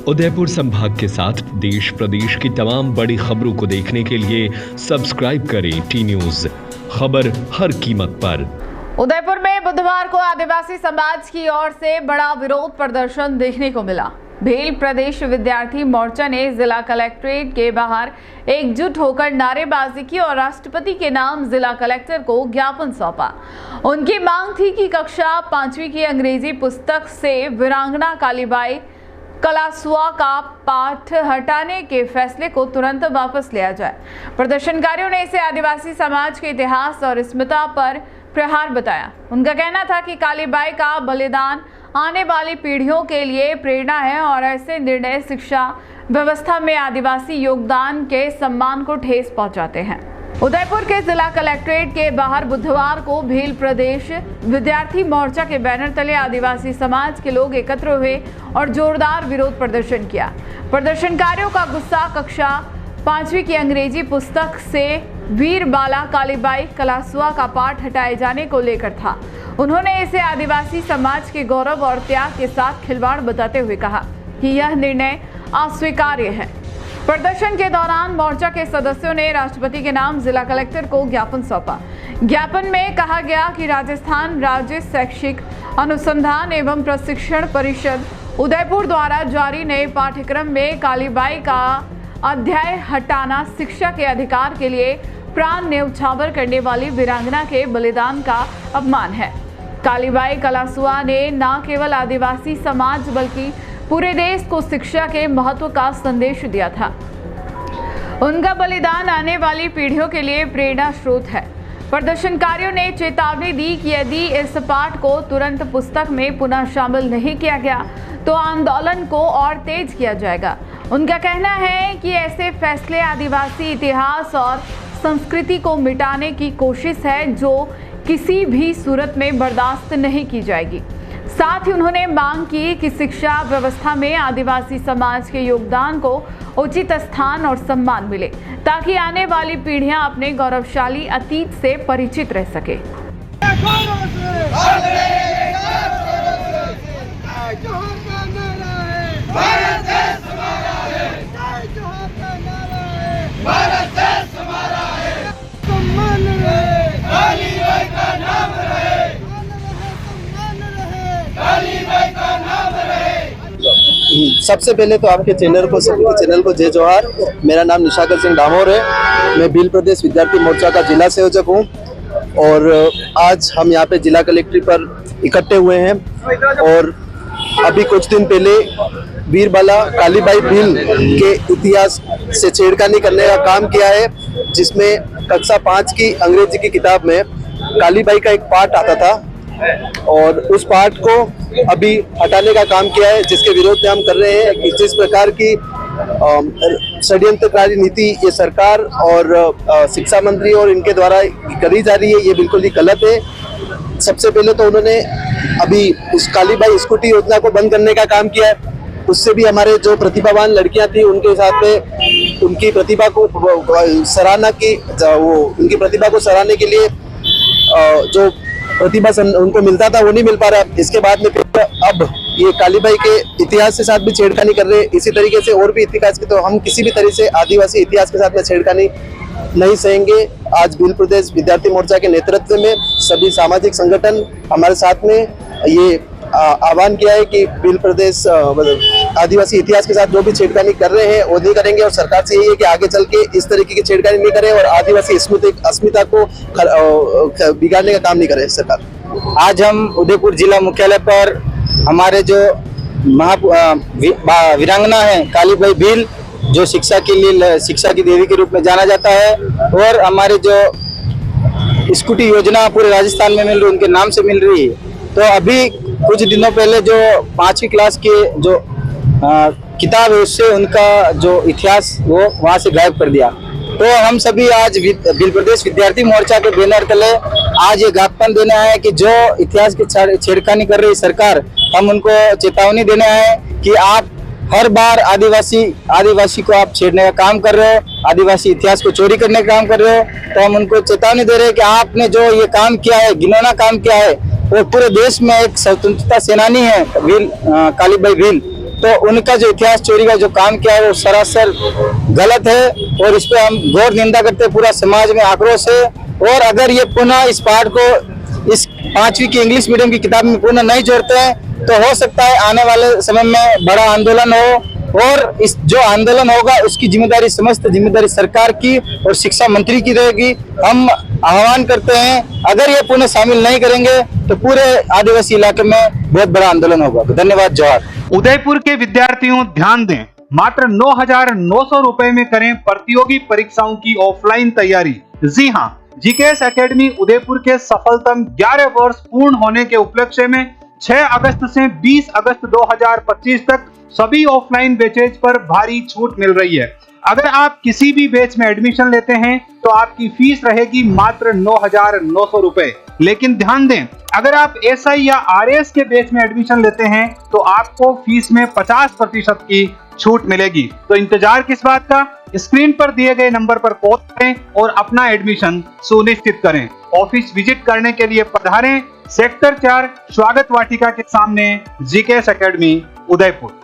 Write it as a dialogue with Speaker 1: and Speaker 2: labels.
Speaker 1: उदयपुर संभाग के साथ देश प्रदेश की तमाम बड़ी खबरों को देखने के लिए सब्सक्राइब करें टी न्यूज़, खबर हर कीमत पर।
Speaker 2: उदयपुर में बुधवार को आदिवासी समाज की ओर से बड़ा विरोध प्रदर्शन देखने को मिला। भेल प्रदेश विद्यार्थी मोर्चा ने जिला कलेक्ट्रेट के बाहर एकजुट होकर नारेबाजी की और राष्ट्रपति के नाम जिला कलेक्टर को ज्ञापन सौंपा। उनकी मांग थी कि कक्षा 5वीं की अंग्रेजी पुस्तक से वीरांगना कालीबाई कलासुआ का पाठ हटाने के फैसले को तुरंत वापस लिया जाए। प्रदर्शनकारियों ने इसे आदिवासी समाज के इतिहास और अस्मिता पर प्रहार बताया। उनका कहना था कि कालीबाई का बलिदान आने वाली पीढ़ियों के लिए प्रेरणा है और ऐसे निर्णय शिक्षा व्यवस्था में आदिवासी योगदान के सम्मान को ठेस पहुंचाते हैं। उदयपुर के जिला कलेक्ट्रेट के बाहर बुधवार को भेल प्रदेश विद्यार्थी मोर्चा के बैनर तले आदिवासी समाज के लोग एकत्र हुए और जोरदार विरोध प्रदर्शन किया। प्रदर्शनकारियों का गुस्सा कक्षा 5वीं की अंग्रेजी पुस्तक से वीर बाला कालीबाई कलासुआ का पाठ हटाए जाने को लेकर था। उन्होंने इसे आदिवासी समाज के गौरव और त्याग के साथ खिलवाड़ बताते हुए कहा कि यह निर्णय अस्वीकार्य है। प्रदर्शन के दौरान मोर्चा के सदस्यों ने राष्ट्रपति के नाम जिला कलेक्टर को ज्ञापन सौंपा। ज्ञापन में कहा गया कि राजस्थान राज्य शैक्षिक अनुसंधान एवं प्रशिक्षण परिषद उदयपुर द्वारा जारी नए पाठ्यक्रम में कालीबाई का अध्याय हटाना शिक्षा के अधिकार के लिए प्राण न्यौछावर करने वाली वीरांगना के बलिदान का अपमान है। कालीबाई कलासुआ ने न केवल आदिवासी समाज बल्कि पूरे देश को शिक्षा के महत्व का संदेश दिया था। उनका बलिदान आने वाली पीढ़ियों के लिए प्रेरणा स्रोत है। प्रदर्शनकारियों ने चेतावनी दी कि यदि इस पाठ को तुरंत पुस्तक में पुनः शामिल नहीं किया गया तो आंदोलन को और तेज किया जाएगा। उनका कहना है कि ऐसे फैसले आदिवासी इतिहास और संस्कृति को मिटाने की कोशिश है जो किसी भी सूरत में बर्दाश्त नहीं की जाएगी। साथ ही उन्होंने मांग की कि शिक्षा व्यवस्था में आदिवासी समाज के योगदान को उचित स्थान और सम्मान मिले ताकि आने वाली पीढ़ियां अपने गौरवशाली अतीत से परिचित रह सके।
Speaker 3: सबसे पहले तो आपके चैनल को जय जोहार। मेरा नाम निशाकर सिंह डामोर है। मैं भील प्रदेश विद्यार्थी मोर्चा का जिला संयोजक हूँ और आज हम यहाँ पे जिला कलेक्ट्रेट पर इकट्ठे हुए हैं और अभी कुछ दिन पहले वीर बाला कालीबाई भील के इतिहास से छेड़खानी करने का काम किया है, जिसमें कक्षा 5 की अंग्रेजी की किताब में कालीबाई का एक पाठ आता था और उस पाठ को अभी हटाने का काम किया है, जिसके विरोध में हम कर रहे हैं कि जिस प्रकार की षड्यंत्रकारी नीति ये सरकार और शिक्षा मंत्री और इनके द्वारा करी जा रही है, ये बिल्कुल ही गलत है। सबसे पहले तो उन्होंने अभी इस कालीबाई स्कूटी योजना को बंद करने का काम किया है। उससे भी हमारे जो प्रतिभावान लड़कियां थी उनके साथ में उनकी प्रतिभा को सराहना की, उनकी प्रतिभा को सराहने के लिए जो प्रतिभा उनको मिलता था वो नहीं मिल पा रहा। इसके बाद में फिर अब ये कालीबाई के इतिहास के साथ भी छेड़खानी कर रहे हैं। इसी तरीके से और भी इतिहास के, तो हम किसी भी तरह से आदिवासी इतिहास के साथ में छेड़खानी नहीं सहेंगे। आज भील प्रदेश विद्यार्थी मोर्चा के नेतृत्व में सभी सामाजिक संगठन हमारे साथ में ये आह्वान किया है कि भील प्रदेश आदिवासी इतिहास के साथ जो भी छेड़खानी कर रहे हैं वो नहीं करेंगे और सरकार से यही है कि आगे चल के इस तरीके की छेड़खानी नहीं करें और आदिवासी अस्मिता को बिगाड़ने का काम नहीं करे सरकार।
Speaker 4: आज हम उदयपुर जिला मुख्यालय पर हमारे जो वीरांगना है कालीबाई भील, जो शिक्षा के लिए शिक्षा की देवी के रूप में जाना जाता है, और हमारे जो स्कूटी योजना पूरे राजस्थान में मिल रही, उनके नाम से मिल रही है। तो अभी कुछ दिनों पहले जो 5वीं क्लास के जो किताब है उससे उनका जो इतिहास वो वहाँ से गायब कर दिया। तो हम सभी आज भील प्रदेश विद्यार्थी मोर्चा के बैनर तले आज ये ज्ञापन देने आए हैं कि जो इतिहास की छेड़खानी कर रही सरकार, हम उनको चेतावनी देने आए हैं कि आप हर बार आदिवासी को आप छेड़ने का काम कर रहे हो, आदिवासी इतिहास को चोरी करने का काम कर रहे हो। तो हम उनको चेतावनी दे रहे हैं कि आपने जो ये काम किया है, घिनौना काम किया है, वो पूरे देश में एक स्वतंत्रता सेनानी है कालीबाई भील, तो तो उनका जो इतिहास चोरी का जो काम किया है वो सरासर गलत है और इस पे हम घोर निंदा करते हैं। पूरा समाज में आक्रोश है और अगर ये पुनः इस पाठ को इस 5वीं की इंग्लिश मीडियम की किताब में पुनः नहीं जोड़ते हैं तो हो सकता है आने वाले समय में बड़ा आंदोलन हो और इस जो आंदोलन होगा उसकी जिम्मेदारी समस्त जिम्मेदारी सरकार की और शिक्षा मंत्री की रहेगी। हम आह्वान करते हैं अगर ये पुनः शामिल नहीं करेंगे तो पूरे आदिवासी इलाके में बहुत बड़ा आंदोलन होगा। धन्यवाद। जोहार।
Speaker 5: उदयपुर के विद्यार्थियों ध्यान दें, मात्र 9,900 रुपए में करें प्रतियोगी परीक्षाओं की ऑफलाइन तैयारी। जी हाँ, जीकेएस एकेडमी उदयपुर के सफलतम 11 वर्ष पूर्ण होने के उपलक्ष्य में 6 अगस्त से 20 अगस्त 2025 तक सभी ऑफलाइन बैचेज पर भारी छूट मिल रही है। अगर आप किसी भी बैच में एडमिशन लेते हैं तो आपकी फीस रहेगी मात्र 9,900 रुपए। लेकिन ध्यान दें, अगर आप एसआई या आरएस के बैच में एडमिशन लेते हैं तो आपको फीस में 50% की छूट मिलेगी। तो इंतजार किस बात का, स्क्रीन पर दिए गए नंबर पर कॉल करें और अपना एडमिशन सुनिश्चित करें। ऑफिस विजिट करने के लिए पधारें। सेक्टर 4 स्वागत वाटिका के सामने जीकेएस एकेडमी उदयपुर।